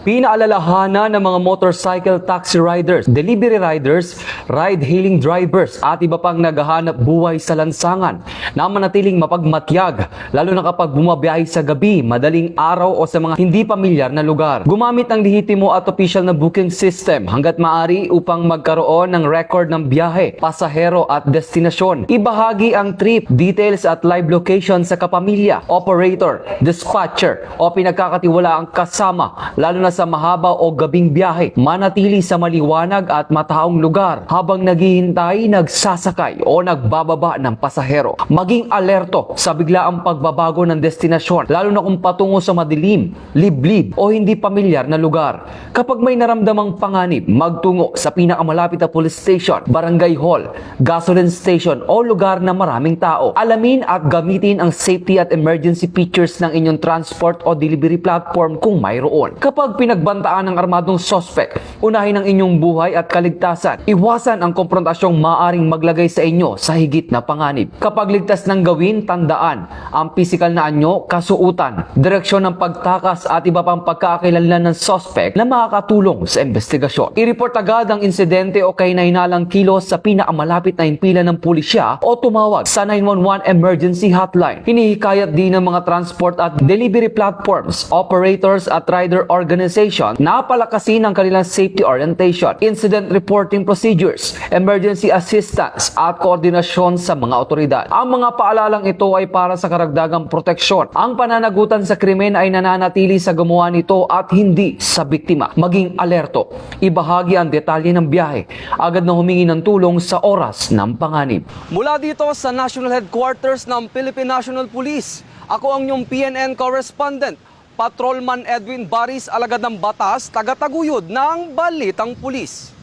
Pinaalalahanan ng mga motorcycle taxi riders, delivery riders, ride-hailing drivers at iba pang naghahanap buhay sa lansangan na manatiling mapagmatyag lalo na kapag bumabiyahe sa gabi, madaling araw o sa mga hindi pamilyar na lugar. Gumamit ng lehitimo at official na booking system hanggat maaari upang magkaroon ng record ng biyahe, pasahero at destinasyon. Ibahagi ang trip, details at live location sa kapamilya, operator, dispatcher o pinagkakatiwalaang kasama lalo na sa mahaba o gabing biyahe. Manatili sa maliwanag at mataong lugar habang naghihintay, nagsasakay o nagbababa ng pasahero. Maging alerto sa biglaang pagbabago ng destinasyon lalo na kung patungo sa madilim, liblib o hindi pamilyar na lugar. Kapag may naramdamang panganib, magtungo sa pinakamalapit na police station, barangay hall, gasoline station o lugar na maraming tao. Alamin at gamitin ang safety at emergency features ng inyong transport o delivery platform kung mayroon. Kapag pinagbantaan ng armadong suspect, unahin ang inyong buhay at kaligtasan. Iwasan ang konfrontasyong maaring maglagay sa inyo sa higit na panganib. Kapag ligtas ng gawin, tandaan ang pisikal na anyo, kasuutan, direksyon ng pagtakas at iba pang pagkakakilanlan ng suspect na makakatulong sa investigasyon. I-report agad ang insidente o kahinahinalang kilos sa pinakamalapit na himpilan ng pulisya o tumawag sa 911 emergency hotline. Hinihikayat din ng mga transport at delivery platforms, operators at rider organization na palakasin ang kanilang safety orientation, incident reporting procedures, emergency assistance at koordinasyon sa mga otoridad. Ang mga paalalang ito ay para sa karagdagang proteksyon. Ang pananagutan sa krimen ay nananatili sa gumawa nito at hindi sa biktima. Maging alerto, ibahagi ang detalye ng biyahe, agad na humingi ng tulong sa oras ng panganib. Mula dito sa National Headquarters ng Philippine National Police, ako ang inyong PNN correspondent, Patrolman Edwin Baris, alagad ng batas, taga-taguyod ng Balitang Pulis.